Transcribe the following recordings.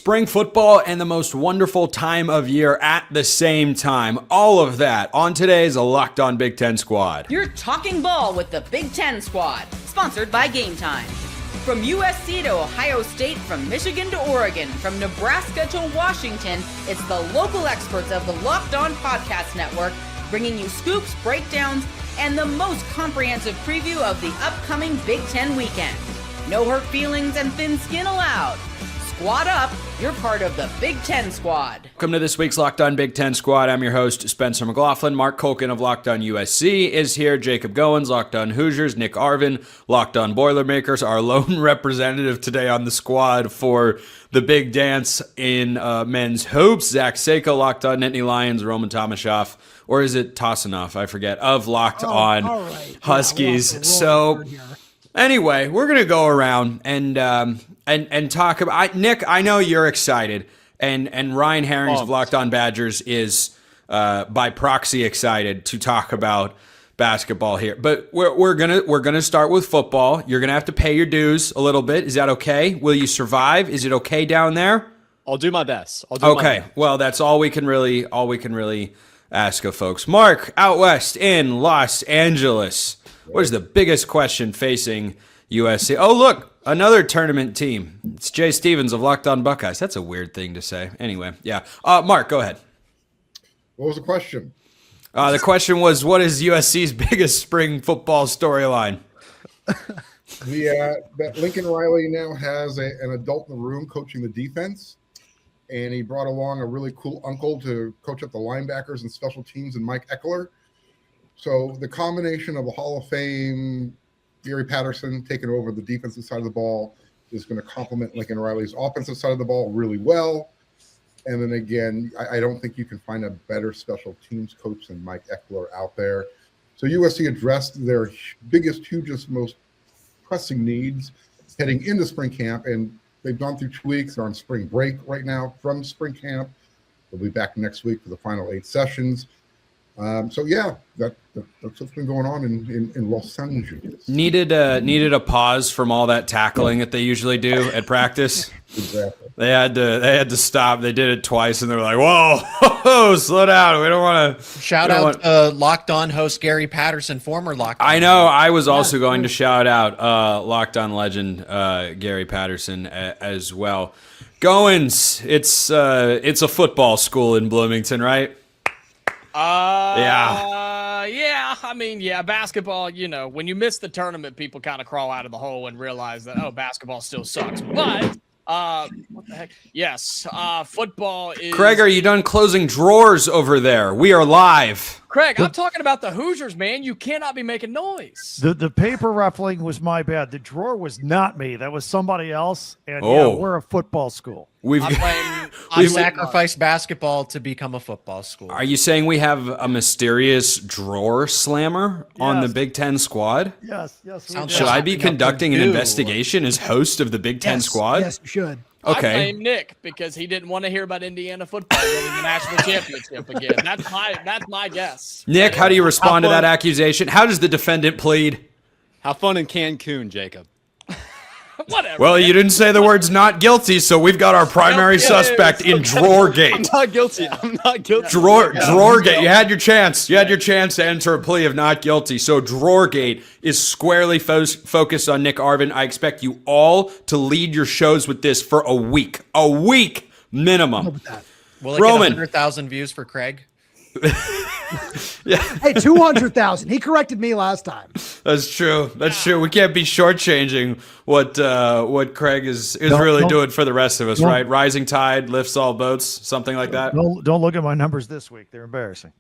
spring football and the most wonderful time of year at the same time. All of that on today's Locked On Big Ten Squad. You're talking ball with the Big Ten Squad, sponsored by Game Time. From USC to Ohio State, from Michigan to Oregon, from Nebraska to Washington, it's the local experts of the Locked On Podcast Network bringing you scoops, breakdowns, and the most comprehensive preview of the upcoming Big Ten weekend. No hurt feelings and thin skin allowed. Squad up, you're part of the Big Ten Squad. Welcome to this week's Locked On Big Ten Squad. I'm your host, Spencer McLaughlin. Mark Colkin of Locked On USC is here. Jacob Goins, Locked On Hoosiers. Nick Arvin, Locked On Boilermakers. Our lone representative today on the squad for the big dance in men's hoops. Zach Seiko, Locked On Nittany Lions. Roman Tomashoff, or is it Tossinoff? I forget. Of Locked On Huskies. Anyway, we're going to go around and talk about Nick. I know you're excited, and Ryan Herrings of Locked On Badgers is by proxy excited to talk about basketball here. But we're gonna start with football. You're gonna have to pay your dues a little bit. Is that okay? Will you survive? Is it okay down there? I'll do my best. Well, that's all we can really ask of folks. Mark, out west in Los Angeles. What is the biggest question facing USC? Oh, look, another tournament team. It's Jay Stevens of Locked On Buckeyes. That's a weird thing to say. Anyway, yeah. Mark, go ahead. What was the question? The question was, what is USC's biggest spring football storyline? That Lincoln Riley now has an adult in the room coaching the defense, and he brought along a really cool uncle to coach up the linebackers and special teams, and Mike Eckler. So the combination of a Hall of Fame Gary Patterson taking over the defensive side of the ball is going to complement Lincoln Riley's offensive side of the ball really well. And then again, I don't think you can find a better special teams coach than Mike Eckler out there. So USC addressed their biggest, hugest, most pressing needs heading into spring camp, and they've gone through 2 weeks. They're on spring break right now from spring camp. They'll be back next week for the final 8 sessions. That's what's been going on in Los Angeles. Needed a pause from all that tackling that they usually do at practice. Exactly. They had to stop. They did it twice, and they were like, "Whoa, slow down. We don't want to." Shout out to Locked On host Gary Patterson, former Locked On. I know. I was also going to shout out Locked On legend Gary Patterson as well. Goins, it's a football school in Bloomington, right? Yeah. I mean, basketball, when you miss the tournament, people kind of crawl out of the hole and realize that, basketball still sucks. But, what the heck? Yes, football is... Craig, are you done closing drawers over there? We are live. Craig, I'm talking about the Hoosiers, man. You cannot be making noise. The paper ruffling was my bad. The drawer was not me. That was somebody else. And we're a football school. I sacrificed basketball to become a football school. Are you saying we have a mysterious drawer slammer on the Big Ten squad? Yes. Should I be conducting an investigation as host of the Big Ten squad? Yes, you should. Okay. I blame Nick because he didn't want to hear about Indiana football winning the national championship again. That's my guess. Nick, how do you respond to that accusation? How does the defendant plead? Have fun in Cancun, Jacob. Whatever. Well, you didn't say the words "not guilty," so we've got our primary suspect in Drawergate. I'm not guilty. Drawergate. You had your chance. You had your chance to enter a plea of not guilty. So Drawergate is squarely focused on Nick Arvin. I expect you all to lead your shows with this for a week minimum. Will it get 100,000 views for Craig? Yeah. Hey, 200,000. He corrected me last time. That's true. We can't be shortchanging what Craig is really doing for the rest of us, right? Rising tide lifts all boats, something like that. Don't look at my numbers this week. They're embarrassing.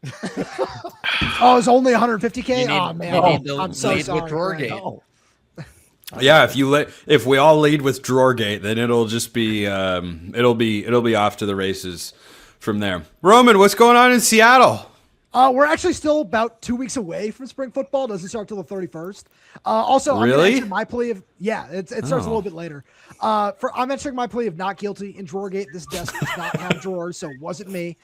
Oh, it's only 150K. Oh man, I'm so sorry. With Drawergate. Yeah, if we all lead with Drawergate, then it'll just be it'll be off to the races from there. Roman, what's going on in Seattle? We're actually still about 2 weeks away from spring football. It doesn't start till the 31st. Also, really? I'm going to enter my plea of it starts a little bit later. I'm entering my plea of not guilty in Drawergate. This desk does not have drawers, so it wasn't me.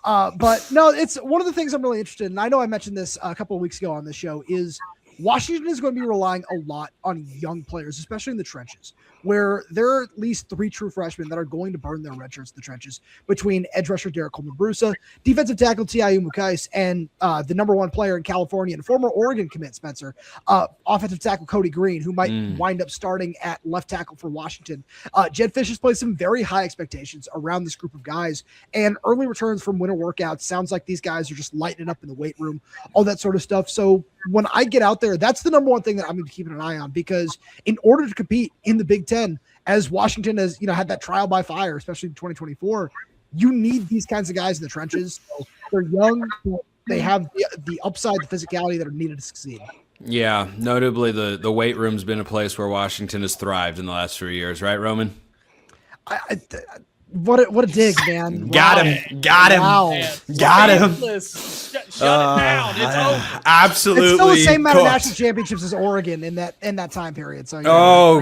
But no, it's one of the things I'm really interested in. I know I mentioned this a couple of weeks ago on this show. Is Washington is going to be relying a lot on young players, especially in the trenches. where there are at least 3 true freshmen that are going to burn their red shirts in the trenches between edge rusher Derek Coleman-Brusa, defensive tackle T.I.U. Mukais, and the number 1 player in California and former Oregon commit Spencer, offensive tackle Cody Green, who might wind up starting at left tackle for Washington. Jed Fish has placed some very high expectations around this group of guys, and early returns from winter workouts sounds like these guys are just lighting it up in the weight room, all that sort of stuff. So when I get out there, that's the number one thing that I'm going to keep an eye on, because in order to compete in the Big Ten, as Washington has, had that trial by fire, especially in 2024, you need these kinds of guys in the trenches. So they're young. They have the upside, the physicality that are needed to succeed. Yeah, notably the weight room's been a place where Washington has thrived in the last 3 years, right, Roman? What a dig, man. Got him. Wow. Got him. Shut it down. It's over. Absolutely. It's still the same amount of cooked. national championships as Oregon in that time period. So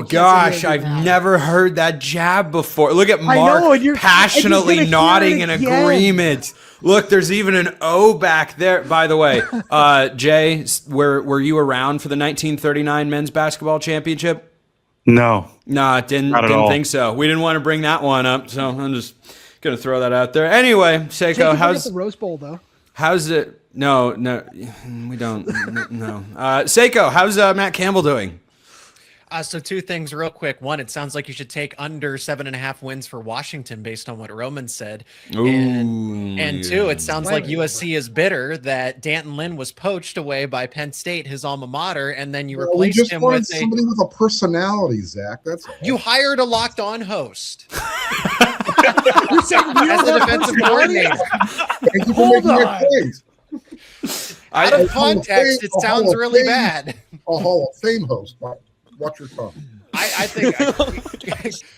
gosh, I've never heard that jab before. Look at Mark passionately nodding in agreement. Look, there's even an O back there. By the way, Jay, were you around for the 1939 men's basketball championship? No, didn't think so. We didn't want to bring that one up, so I'm just gonna throw that out there. Anyway, Seiko, how's the Rose Bowl though? How's it? No, we don't. No. Seiko, how's Matt Campbell doing? So 2 things real quick. One, it sounds like you should take under 7.5 wins for Washington based on what Roman said. And 2, it sounds like USC is bitter that Danton Lynn was poached away by Penn State, his alma mater, and then you replaced him with somebody with a personality, Zach. That's all. You hired a locked on host. As the defensive coordinator. Thank you for making that point. Out of context, it sounds really bad. A Hall of Fame host. Watch your tongue. I think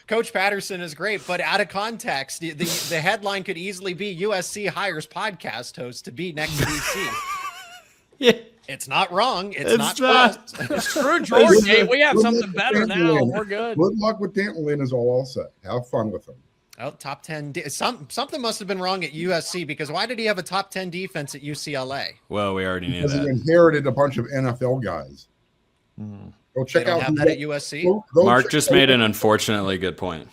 Coach Patterson is great, but out of context, the headline could easily be USC hires podcast host to be next to DC. Yeah. It's not wrong. It's not true. Screw Drawergate. We have something better now. We're good. Good luck with Danton Lynn is all I'll say. Have fun with him. Oh, top 10. Something must have been wrong at USC, because why did he have a top 10 defense at UCLA? Well, we already knew because that. He inherited a bunch of NFL guys. Go check out. They don't have that at USC. Mark just made an unfortunately good point.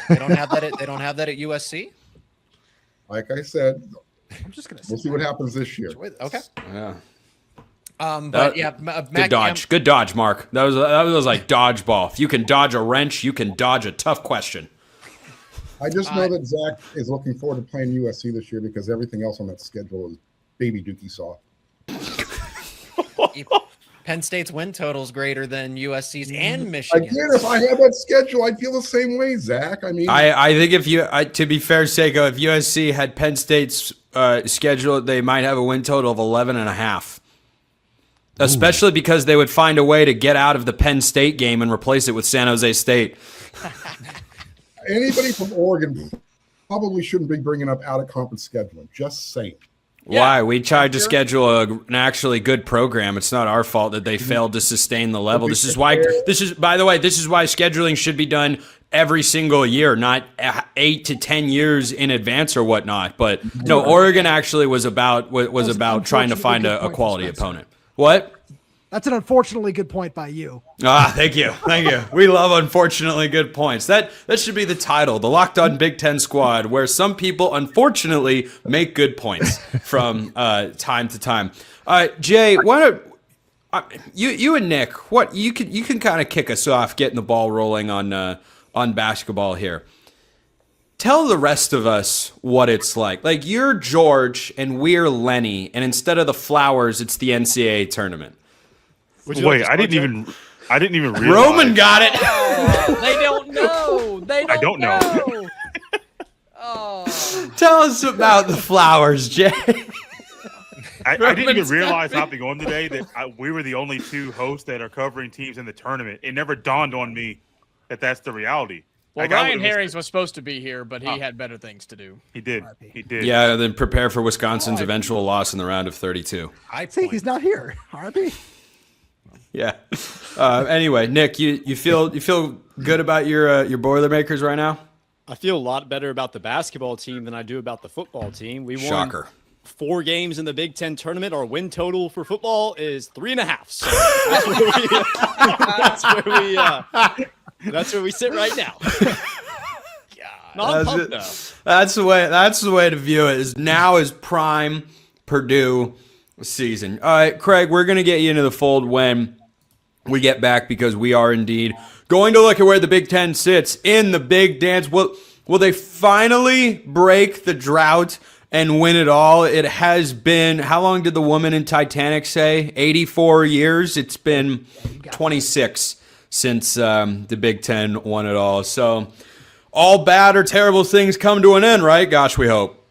They don't have that. They don't have that at USC. Like I said, I'm just gonna. We'll see what happens this year. Okay. Yeah. But yeah, good dodge. Good dodge, Mark. That was like dodgeball. If you can dodge a wrench, you can dodge a tough question. I just know that Zach is looking forward to playing USC this year because everything else on that schedule is baby dookie soft. Penn State's win total is greater than USC's and Michigan's. Again, if I had that schedule, I'd feel the same way, Zach. I mean, I think to be fair, Seiko, if USC had Penn State's schedule, they might have a win total of 11.5. Especially because they would find a way to get out of the Penn State game and replace it with San Jose State. Anybody from Oregon probably shouldn't be bringing up out-of-conference scheduling. Just saying. Why? We tried to schedule an actually good program. It's not our fault that they failed to sustain the level. This is why scheduling should be done every single year, not 8 to 10 years in advance or whatnot. But no, Oregon actually was about trying to find a quality opponent. What? That's an unfortunately good point by you. Thank you. We love unfortunately good points. That should be the title, the Locked On Big Ten Squad, where some people unfortunately make good points from time to time. Jay, you and Nick, what you can kind of kick us off, getting the ball rolling on basketball here. Tell the rest of us what it's like. Like, you're George and we're Lenny, and instead of the flowers, it's the NCAA tournament. Wait, I didn't even realize. Roman got it. Oh, they don't know. I don't know. Oh. Tell us about the flowers, Jay. I didn't even realize hopping on today that we were the only 2 hosts that are covering teams in the tournament. It never dawned on me that that's the reality. Well, Ryan Herrings was supposed to be here, but he had better things to do. He did. Yeah, then prepare for Wisconsin's eventual loss in the round of 32. I think he's not here. RP. Yeah. Anyway, Nick, you feel good about your Boilermakers right now? I feel a lot better about the basketball team than I do about the football team. We won Shocker. 4 games in the Big Ten tournament. Our win total for football is 3.5. So That's where we sit right now. No, I'm pumped, though. That's the way to view it. Now is prime Purdue season. All right, Craig, we're going to get you into the fold when we get back because we are indeed going to look at where the Big Ten sits in the big dance. Will they finally break the drought and win it all? It has been, how long did the woman in Titanic say? 84 years? It's been 26 since the Big Ten won it all. So all bad or terrible things come to an end, right? Gosh, we hope.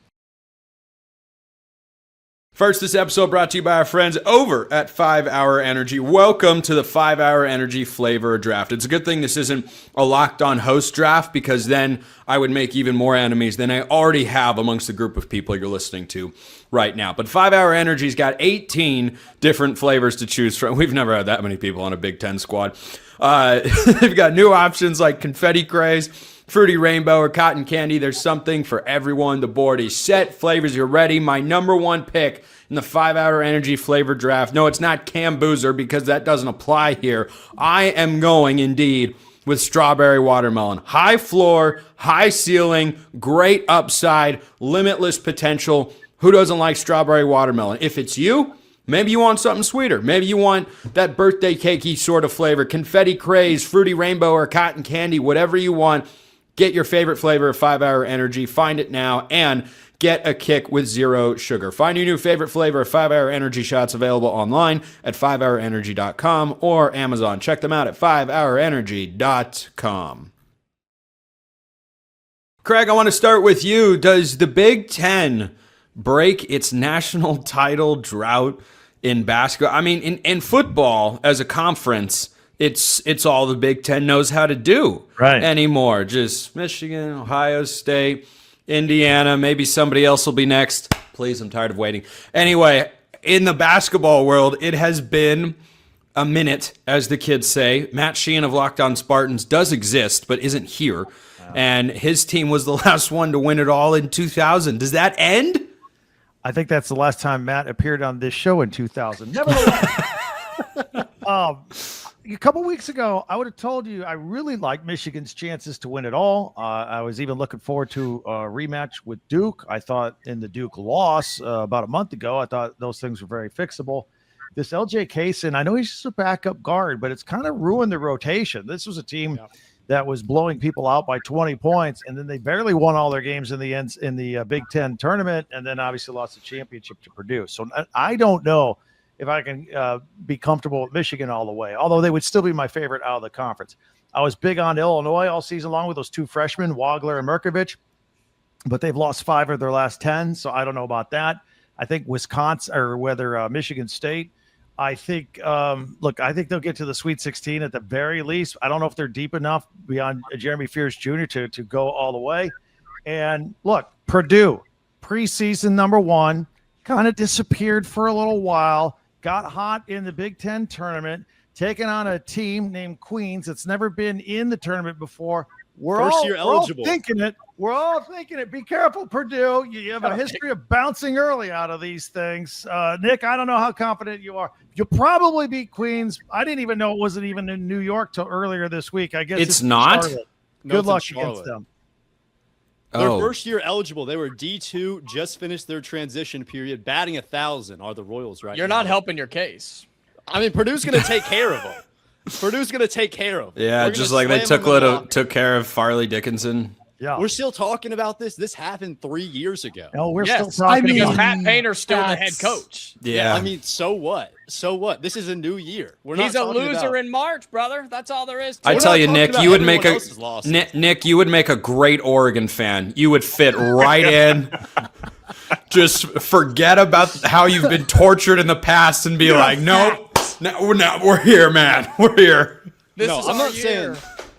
First, this episode brought to you by our friends over at 5 Hour Energy. Welcome to the 5 Hour Energy Flavor Draft. It's a good thing this isn't a locked-on host draft because then I would make even more enemies than I already have amongst the group of people you're listening to right now. But 5 Hour Energy's got 18 different flavors to choose from. We've never had that many people on a Big Ten squad. They've got new options like confetti craze, fruity rainbow, or cotton candy. There's something for everyone. The board is set. Flavors are ready. My number one pick in the 5 Hour Energy Flavor Draft. No, it's not Cam Boozer because that doesn't apply here. I am going, indeed, with strawberry watermelon. High floor, high ceiling, great upside, limitless potential. Who doesn't like strawberry watermelon? If it's you, maybe you want something sweeter. Maybe you want that birthday cakey sort of flavor. Confetti craze, fruity rainbow, or cotton candy, whatever you want. Get your favorite flavor of 5 Hour Energy. Find it now and get a kick with zero sugar. Find your new favorite flavor of 5 Hour Energy shots available online at 5hourenergy.com or Amazon. Check them out at 5hourenergy.com. Craig, I want to start with you. Does the Big Ten break its national title drought in basketball? I mean, in football as a conference, it's all the Big Ten knows how to do anymore. Just Michigan, Ohio State, Indiana, maybe somebody else will be next. Please, I'm tired of waiting. Anyway, in the basketball world, it has been a minute, as the kids say. Matt Sheehan of Locked On Spartans does exist, but isn't here. And his team was the last one to win it all in 2000. Does that end? I think that's the last time Matt appeared on this show in 2000. Nevertheless, a couple weeks ago, I would have told you I really like Michigan's chances to win it all. I was even looking forward to a rematch with Duke. I thought in the Duke loss about a month ago, I thought those things were very fixable. This LJ Kaysen, I know he's just a backup guard, but it's kind of ruined the rotation. This was a team that was blowing people out by 20 points, and then they barely won all their games in the Big Ten tournament, and then obviously lost the championship to Purdue. So I don't know if I can be comfortable with Michigan all the way, although they would still be my favorite out of the conference. I was big on Illinois all season long with those two freshmen, Wagler and Merkovich, but they've lost 5 of their last 10, so I don't know about that. I think Wisconsin or whether Michigan State, I think, I think they'll get to the Sweet 16 at the very least. I don't know if they're deep enough beyond Jeremy Fears Jr. to go all the way. And look, Purdue, preseason number 1, kind of disappeared for a little while. Got hot in the Big Ten tournament, taking on a team named Queens that's never been in the tournament before. We're all thinking it. We're all thinking it. Be careful, Purdue. You have a history of bouncing early out of these things. Nick, I don't know how confident you are. You'll probably beat Queens. I didn't even know it wasn't even in New York till earlier this week. I guess it's not. Good luck against them. Their first year eligible. They were D2, just finished their transition period. Batting 1,000 are the Royals right now. You're not helping your case. I mean, Purdue's going to take care of them. Purdue's going to take care of them. Yeah, just like they took care of Farley Dickinson. Yeah, we're still talking about this. This happened 3 years ago. No, we're still talking because Pat Painter's still the head coach. Yeah, I mean, so what? So what? This is a new year. He's a loser in March, brother. That's all there is. I tell you, Nick, you would make Nick, you would make a great Oregon fan. You would fit right in. Just forget about how you've been tortured in the past and be like, no, we're here, man. We're here.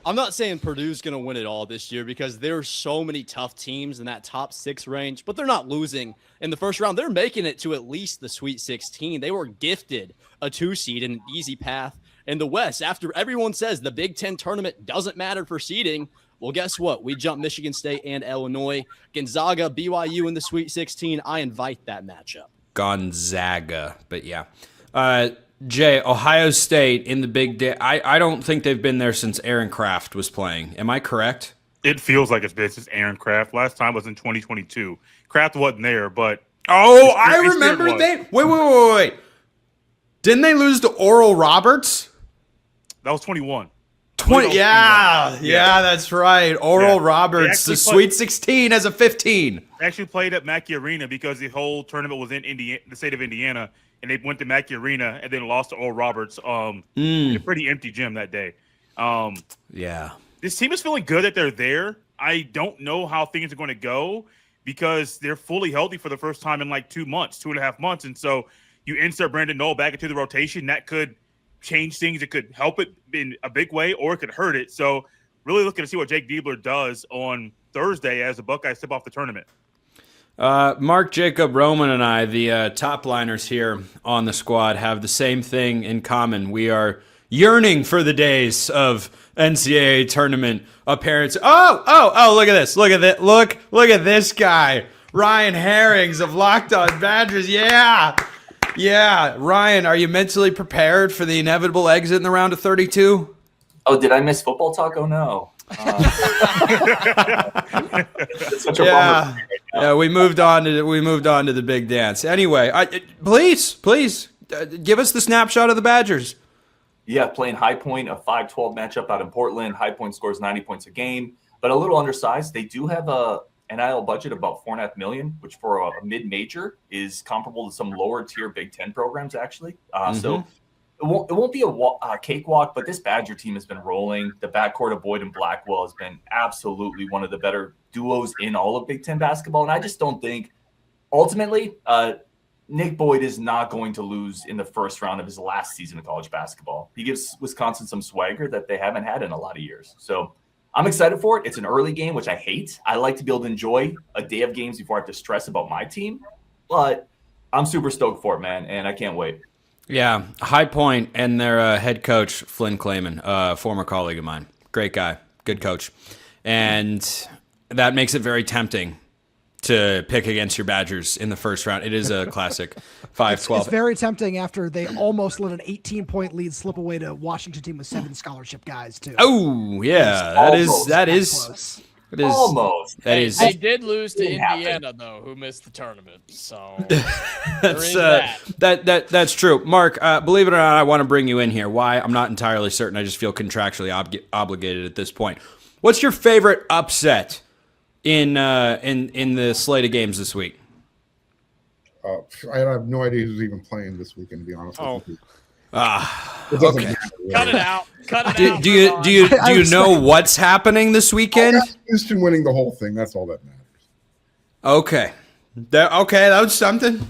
I'm not saying Purdue's going to win it all this year because there's so many tough teams in that top 6 range, but they're not losing in the first round. They're making it to at least the Sweet 16. They were gifted a 2 seed and an easy path in the West. After everyone says the Big Ten tournament doesn't matter for seeding, well, guess what? We jumped Michigan State and Illinois. Gonzaga, BYU in the Sweet 16. I invite that matchup. Gonzaga, but yeah. Jay, Ohio State in the Big Day. I don't think they've been there since Aaron Kraft was playing. Am I correct? It feels like it's been since Aaron Kraft. Last time was in 2022. Kraft wasn't there, but I remember they. Wait. Didn't they lose to Oral Roberts? That was 21. 20. Yeah, that's right. Oral Roberts, the Sweet 16 as a 15. They actually played at Mackey Arena because the whole tournament was in Indiana, the state of Indiana, and they went to Mackey Arena and then lost to Oral Roberts. In a pretty empty gym that day. Yeah. This team is feeling good that they're there. I don't know how things are going to go because they're fully healthy for the first time in like 2.5 months. And so you insert Brandon Knoll back into the rotation. That could change things. It could help it in a big way or it could hurt it. So really looking to see what Jake Diebler does on Thursday as the Buckeyes step off the tournament. Mark, Jacob, Roman, and I, the top liners here on the squad, have the same thing in common. We are yearning for the days of NCAA tournament appearances. Oh, look at this. Look at this guy. Ryan Herrings of Locked On Badgers. Yeah. Ryan, are you mentally prepared for the inevitable exit in the round of 32? Oh, did I miss football talk? Oh, no. Such a bummer. Yeah, we moved on to the big dance. Anyway, please give us the snapshot of the Badgers. Yeah, playing High Point, a 5-12 matchup out in Portland. High Point scores 90 points a game, but a little undersized. They do have a NIL budget of about $4.5 million, which for a mid-major is comparable to some lower tier Big Ten programs, actually. So it won't be a cakewalk, but this Badger team has been rolling. The backcourt of Boyd and Blackwell has been absolutely one of the better duos in all of Big Ten basketball, and I just don't think ultimately Nick Boyd is not going to lose in the first round of his last season of college basketball. He gives Wisconsin some swagger that they haven't had in a lot of years. So I'm excited for it. It's an early game, which I hate. I like to be able to enjoy a day of games before I have to stress about my team. But I'm super stoked for it, man, and I can't wait. Yeah, High Point and their head coach, Flynn Clayman, former colleague of mine. Great guy, good coach. And that makes it very tempting to pick against your Badgers in the first round. It is a classic 5-12. It's very tempting after they almost let an 18-point lead slip away to a Washington team with 7 scholarship guys, too. Oh, yeah, that is almost. They did lose to Indiana, though, who missed the tournament. So that's true. Mark, believe it or not, I want to bring you in here. Why? I'm not entirely certain. I just feel contractually obligated at this point. What's your favorite upset in the slate of games this week? I have no idea who's even playing this weekend, to be honest with you. Okay. Cut it out. Do you know what's happening this weekend? Houston winning the whole thing. That's all that matters. Okay. That was something.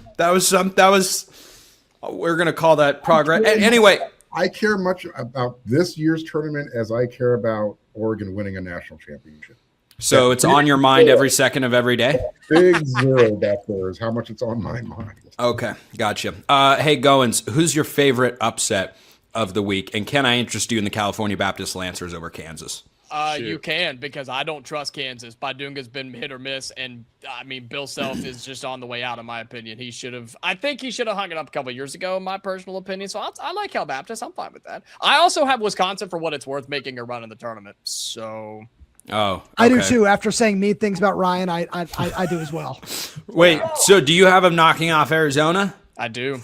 We're gonna call that progress. Anyway, I care much about this year's tournament as I care about Oregon winning a national championship. So it's on your mind every second of every day? Big zero back there is how much it's on my mind. Okay, gotcha. Hey, Goins, who's your favorite upset of the week? And can I interest you in the California Baptist Lancers over Kansas? You can, because I don't trust Kansas. Badunga's been hit or miss, and I mean, Bill Self is just on the way out, in my opinion. I think he should have hung it up a couple of years ago, in my personal opinion. So I like Cal Baptist. I'm fine with that. I also have Wisconsin, for what it's worth, making a run in the tournament. So... Oh, okay. I do too. After saying mean things about Ryan, I do as well. Wait, so do you have him knocking off Arizona? I do.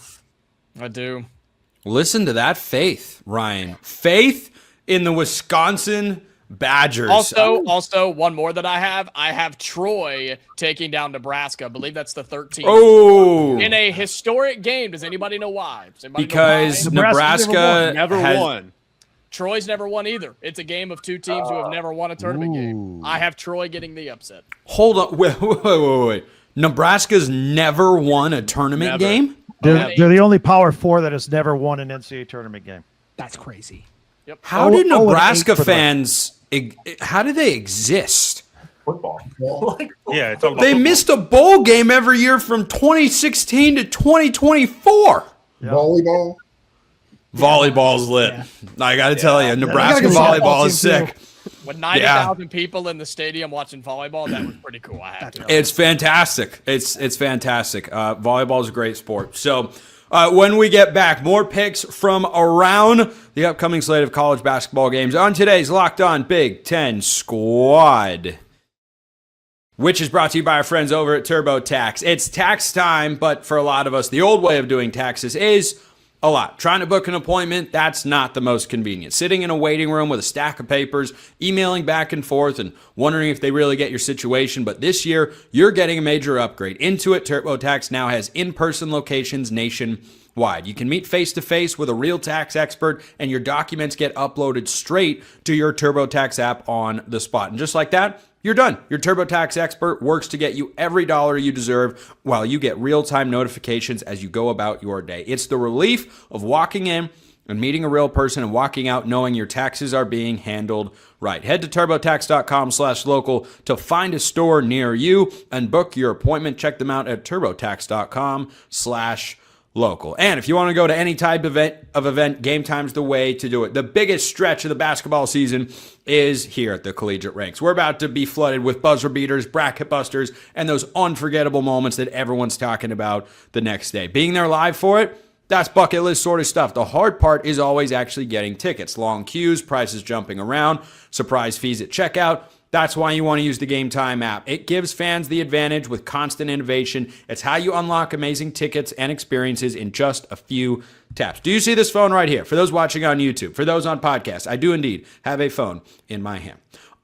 Listen to that faith, Ryan. Faith in the Wisconsin Badgers. Also, one more that I have Troy taking down Nebraska. I believe that's the 13th. Oh, in a historic game. Does anybody know why? Because Nebraska never won. Troy's never won either. It's a game of two teams who have never won a tournament game. I have Troy getting the upset. Hold on. Wait. Nebraska's never won a tournament game? They're the only Power 4 that has never won an NCAA tournament game. That's crazy. Yep. How do Nebraska fans, how do they exist? Football. Yeah, it's all about They football. missed a bowl game every year from 2016 to 2024. Yeah. Volleyball. Volleyball's lit. I got to tell you, Nebraska volleyball is sick. With 90,000 people in the stadium watching volleyball, that was pretty cool. I had to. It's fantastic. It's fantastic. Volleyball is a great sport. So, When we get back, more picks from around the upcoming slate of college basketball games on today's Locked On Big Ten Squad, which is brought to you by our friends over at TurboTax. It's tax time, but for a lot of us, the old way of doing taxes is a lot. Trying to book an appointment, that's not the most convenient. Sitting in a waiting room with a stack of papers, emailing back and forth, and wondering if they really get your situation. But this year, you're getting a major upgrade. Intuit TurboTax now has in-person locations nationwide. You can meet face-to-face with a real tax expert, and your documents get uploaded straight to your TurboTax app on the spot. And just like that, you're done. Your TurboTax expert works to get you every dollar you deserve while you get real-time notifications as you go about your day. It's the relief of walking in and meeting a real person and walking out knowing your taxes are being handled right. Head to TurboTax.com/local to find a store near you and book your appointment. Check them out at TurboTax.com/local. And if you want to go to any type of event, Game Time's the way to do it. The biggest stretch of the basketball season is here at the collegiate ranks. We're about to be flooded with buzzer beaters, bracket busters, and those unforgettable moments that everyone's talking about the next day. Being there live for it, that's bucket list sort of stuff. The hard part is always actually getting tickets. Long queues, prices jumping around, surprise fees at checkout. That's why you want to use the Game Time app. It gives fans the advantage with constant innovation. It's how you unlock amazing tickets and experiences in just a few taps. Do you see this phone right here? For those watching on YouTube, for those on podcasts, I do indeed have a phone in my hand.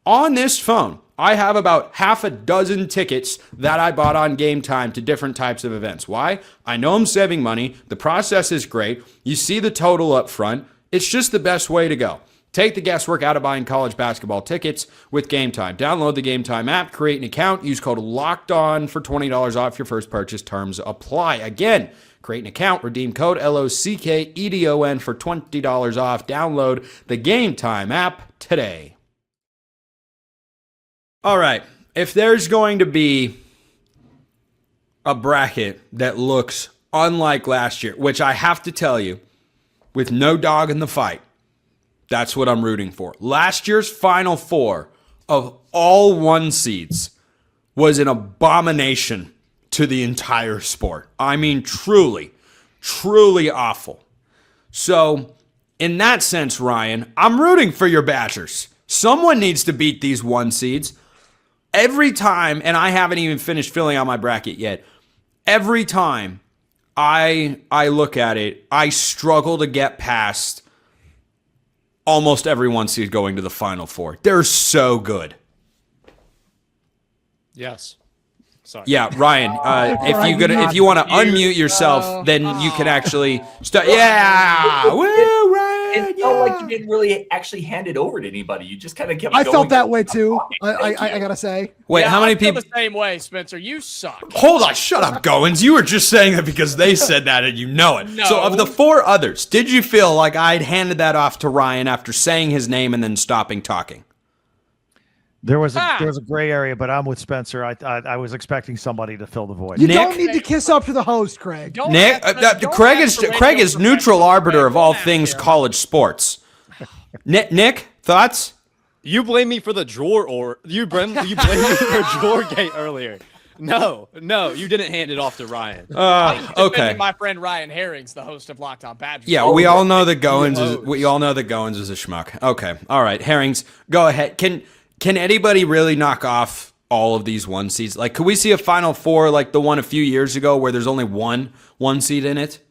On this phone, I have about half a dozen tickets that I bought on Game Time to different types of events. Why? I know I'm saving money. The process is great. You see the total up front. It's just the best way to go. Take the guesswork out of buying college basketball tickets with Game Time. Download the Game Time app, create an account, use code LOCKEDON for $20 off your first purchase. Terms apply. Again, create an account, redeem code LOCKEDON for $20 off. Download the Game Time app today. All right, if there's going to be a bracket that looks unlike last year, which I have to tell you, with no dog in the fight, that's what I'm rooting for. Last year's Final Four of all 1 seeds was an abomination to the entire sport. I mean, truly, truly awful. So, in that sense, Ryan, I'm rooting for your Badgers. Someone needs to beat these 1 seeds. Every time, and I haven't even finished filling out my bracket yet, every time I look at it, I struggle to get past almost every 1 seed going to the Final Four. They're so good. Yes. Sorry. Yeah, Ryan. If you want to unmute yourself, then you can actually start. Yeah, woo, Ryan. It felt like you didn't really actually hand it over to anybody. You just kind of kept. I going. felt that way too. I gotta say. Wait, Yeah, how many I feel people? the same way, Spencer. You suck. Hold on, shut up, Goins. You were just saying that because they said that and you know it. No. So, of the 4 others, did you feel like I'd handed that off to Ryan after saying his name and then stopping talking? There was a gray area, but I'm with Spencer. I was expecting somebody to fill the void. You Nick? don't need to kiss up to the host, Craig. Don't Nick, don't Craig ask for Craig is radio neutral professional. arbiter of Craig, all don't things ask him. college sports. Nick, thoughts? You blame me for the you blame me for Drawergate earlier. No, you didn't hand it off to Ryan. Okay. My friend Ryan Herring's the host of Locked On Badgers. Yeah, we all know that Goins is a schmuck. Okay, all right, Herrings, go ahead. Can anybody really knock off all of these 1 seeds? Like, could we see a Final Four like the one a few years ago where there's only one seed in it?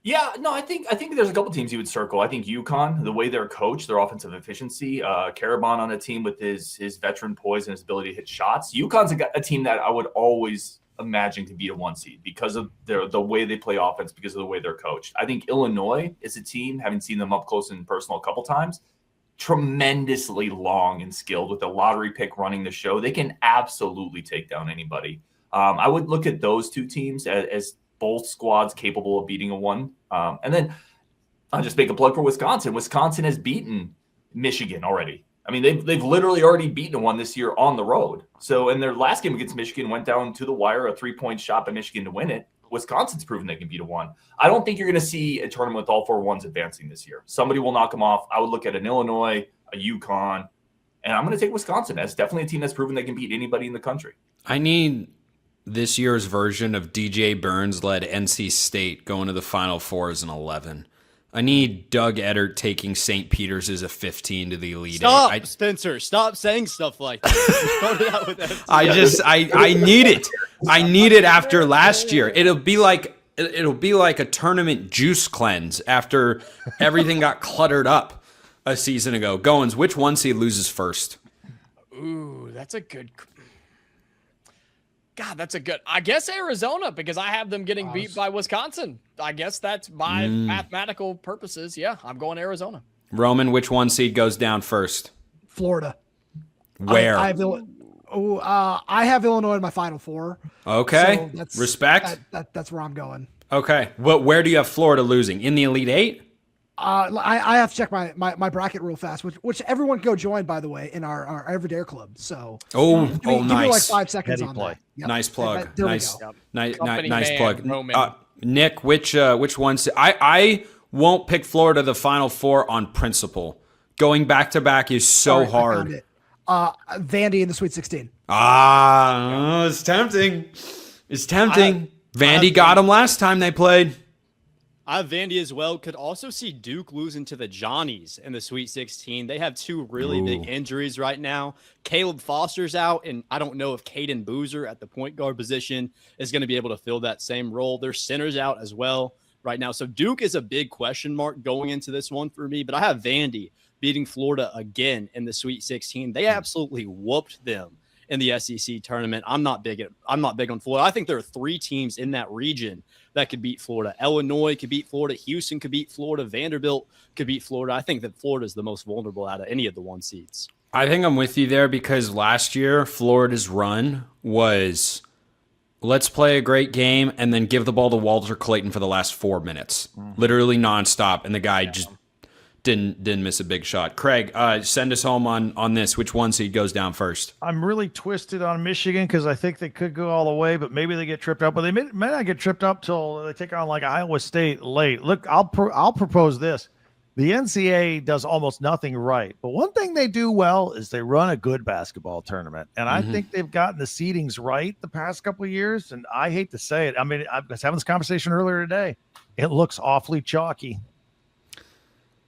Yeah, no, I think there's a couple teams you would circle. I think UConn, the way they're coached, their offensive efficiency, Karabon on a team with his veteran poise and his ability to hit shots. UConn's a team that I would always imagine to be a 1 seed because of the way they play offense, because of the way they're coached. I think Illinois is a team, having seen them up close and personal a couple times, tremendously long and skilled with a lottery pick running the show. They can absolutely take down anybody. I would look at those 2 teams as both squads capable of beating a 1. And then I'll just make a plug for Wisconsin. Wisconsin has beaten Michigan already. I mean, they've literally already beaten a 1 this year on the road. So in their last game against Michigan, went down to the wire, a 3-point shot by Michigan to win it. Wisconsin's proven they can beat a 1. I don't think you're going to see a tournament with all 4 1s advancing this year. Somebody will knock them off. I would look at an Illinois, a UConn, and I'm going to take Wisconsin as definitely a team that's proven they can beat anybody in the country. I need this year's version of DJ Burns led NC State going to the Final Four as an 11. I need Doug Eddert taking St. Peter's as a 15 to the Elite Eight. Spencer. Stop saying stuff like that. You started out with FCS. I need it. I need it after last year. It'll be like a tournament juice cleanse after everything got cluttered up a season ago. Goins, which one seed loses first? Ooh, that's a good. God, that's a good. I guess Arizona, because I have them getting beat by Wisconsin. I guess that's by mathematical purposes. Yeah, I'm going Arizona. Roman, which one seed goes down first? Florida. Where? I have Illinois in my Final Four. Okay. So respect. That's where I'm going. Okay. Where do you have Florida losing? In the Elite Eight? I have to check my bracket real fast, which everyone go join, by the way, in our Everydare Club. So nice. Give me like 5 seconds on that. Yep. Nice plug. There Nice, we go. nice plug. Roman. Nick, which ones? I won't pick Florida the Final Four on principle. Going back to back is so All right, hard. I found it. Vandy in the Sweet 16. It's tempting. It's tempting. Vandy got them last time they played. I have Vandy as well. Could also see Duke losing to the Johnnies in the Sweet 16. They have two really big injuries right now. Caleb Foster's out, and I don't know if Caden Boozer at the point guard position is going to be able to fill that same role. Their center's out as well right now. So Duke is a big question mark going into this one for me, but I have Vandy beating Florida again in the Sweet 16. They absolutely whooped them in the SEC tournament. I'm not big on Florida. I think there are 3 teams in that region that could beat Florida. Illinois could beat Florida. Houston could beat Florida. Vanderbilt could beat Florida. I think that Florida is the most vulnerable out of any of the 1 seeds. I think I'm with you there because last year Florida's run was let's play a great game and then give the ball to Walter Clayton for the last 4 minutes, literally nonstop, and the guy just didn't miss a big shot. Craig, send us home on this. Which 1 seed goes down first? I'm really twisted on Michigan because I think they could go all the way, but maybe they get tripped up. But they may not get tripped up till they take on like Iowa State late. Look, I'll propose this. The NCAA does almost nothing right, but one thing they do well is they run a good basketball tournament, and I think they've gotten the seedings right the past couple of years. And I hate to say it, I mean, I was having this conversation earlier today. It looks awfully chalky.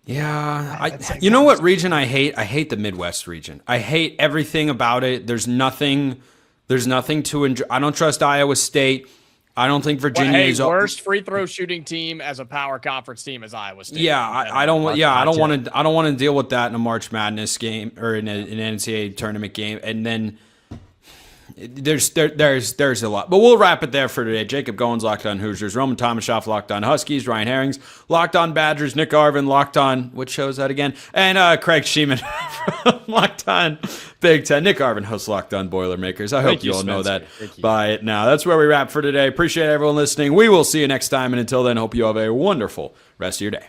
Yeah, you know what region I hate? I hate the Midwest region. I hate everything about it. There's nothing to enjoy. I don't trust Iowa State. I don't think Virginia is worst free throw shooting team as a power conference team as Iowa State. Yeah, I don't want to deal with that in a March Madness game or in an NCAA tournament game, and then. There's a lot, but we'll wrap it there for today. Jacob Goins, Locked On Hoosiers. Roman Tomashoff, Locked On Huskies. Ryan Herrings, Locked On Badgers. Nick Arvin, Locked On, what show is that again? And Craig Sheeman, Locked On Big Ten. Nick Arvin hosts Locked On Boilermakers. I hope you all know that by it now. That's where we wrap for today. Appreciate everyone listening. We will see you next time, and until then, hope you have a wonderful rest of your day.